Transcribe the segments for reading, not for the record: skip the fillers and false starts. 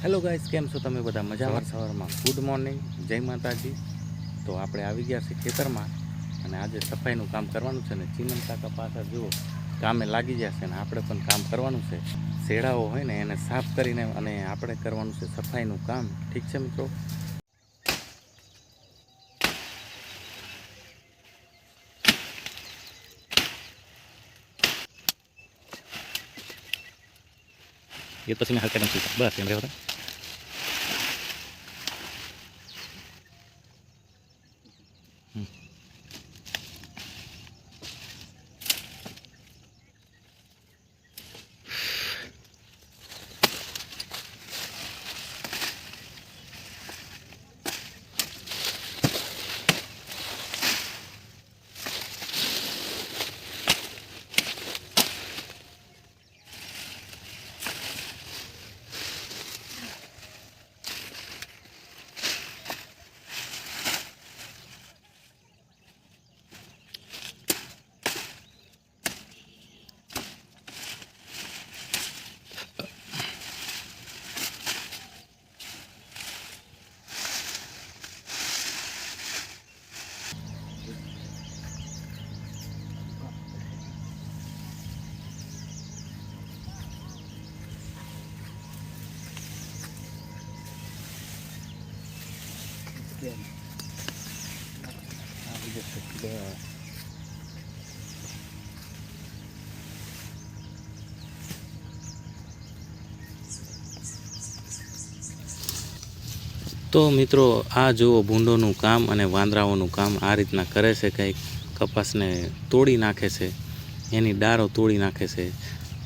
Hello guys, કેમ છો તમે બધા? મજામાં? સવારમાં ગુડ મોર્નિંગ, જય માતાજી. તો આપણે આવી ગયા છીએ ખેતરમાં અને આજે સફાઈનું કામ કરવાનું છે ને ચીમન કાકા પાછળ જુઓ કામે લાગી ગયા છે ને આપણે પણ કામ કરવાનું છે. શેડાઓ હોય ને એને સાફ કરીને અને આપણે કરવાનું છે સફાઈનું કામ. ઠીક છે મિત્રો? ये तो सीमेंट हल्का एकदम ठीक है बस एम रहे होता તો મિત્રો આ જુઓ ભૂંડોનું કામ અને વાંદરાઓનું કામ આ રીતના કરે છે. કંઈક કપાસને તોડી નાખે છે, એની ડાળો તોડી નાખે છે.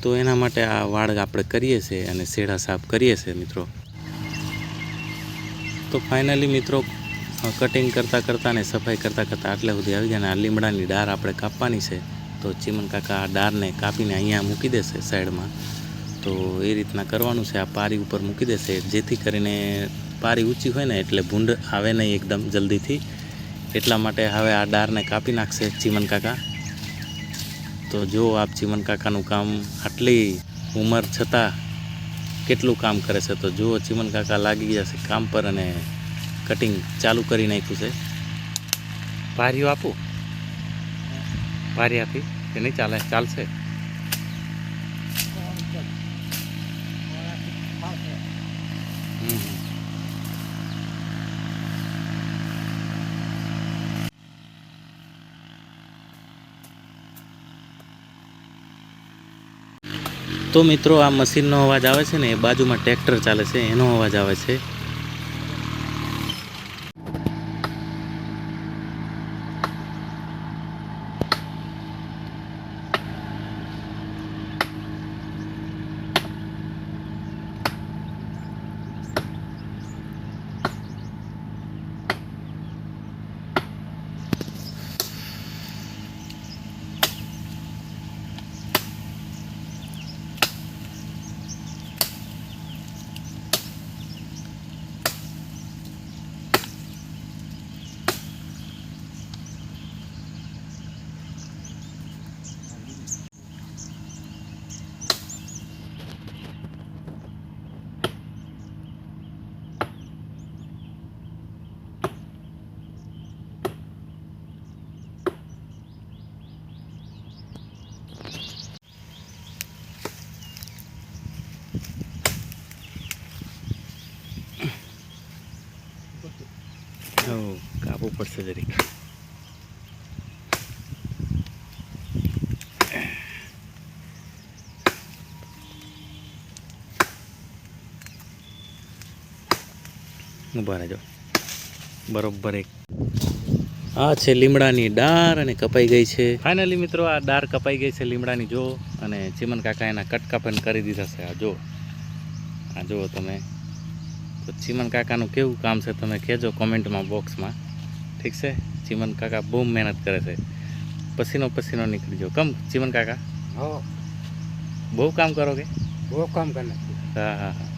તો એના માટે આ વાડ આપણે કરીએ છીએ અને શેડા સાફ કરીએ છીએ મિત્રો. તો ફાઇનલી મિત્રો કટિંગ કરતાં ને સફાઈ કરતાં આટલે સુધી આવી ગયા ને આ લીમડાની ડાળ આપણે કાપવાની છે. તો ચીમન કાકા આ ડાળને કાપીને અહીંયા મૂકી દેશે સાઈડમાં. તો એ રીતના કરવાનું છે. આ પારી ઉપર મૂકી દેશે જેથી કરીને પારી ઊંચી હોય ને એટલે ભૂંડ આવે નહીં એકદમ જલ્દીથી. એટલા માટે હવે આ ડાળને કાપી નાખશે ચીમન કાકા. તો જો આપ ચીમન કાકાનું કામ આટલી ઉંમર છતાં કેટલું કામ કરે છે. તો જુઓ ચીમન કાકા લાગી ગયા છે કામ પર અને કટિંગ ચાલુ કરી નાખ્યું છે. પારીઓ આપું? પારી આપી કે નહીં ચાલે? ચાલશે. તો મિત્રો આ મશીનનો અવાજ આવે છે ને એ બાજુમાં ટ્રેક્ટર ચાલે છે એનો અવાજ આવે છે. કાપવું પડશે જરીક. ઊભા રહેજો. બરોબર એક આ છે લીમડાની ડાળ અને કપાઈ ગઈ છે. ફાઇનલી મિત્રો આ ડાળ કપાઈ ગઈ છે લીમડાની જો. અને ચીમન કાકા એના કટકા પણ કરી દીધા છે. આ જુઓ તમે. તો ચીમન કાકાનું કેવું કામ છે તમે કહેજો કોમેન્ટમાં બોક્સમાં. ઠીક છે? ચીમન કાકા બહુ મહેનત કરે છે. પસીનો નીકળી ગયો. કમ ચીમન કાકા? हो બહુ કામ કરો કે? वो काम करना। હા હા હા.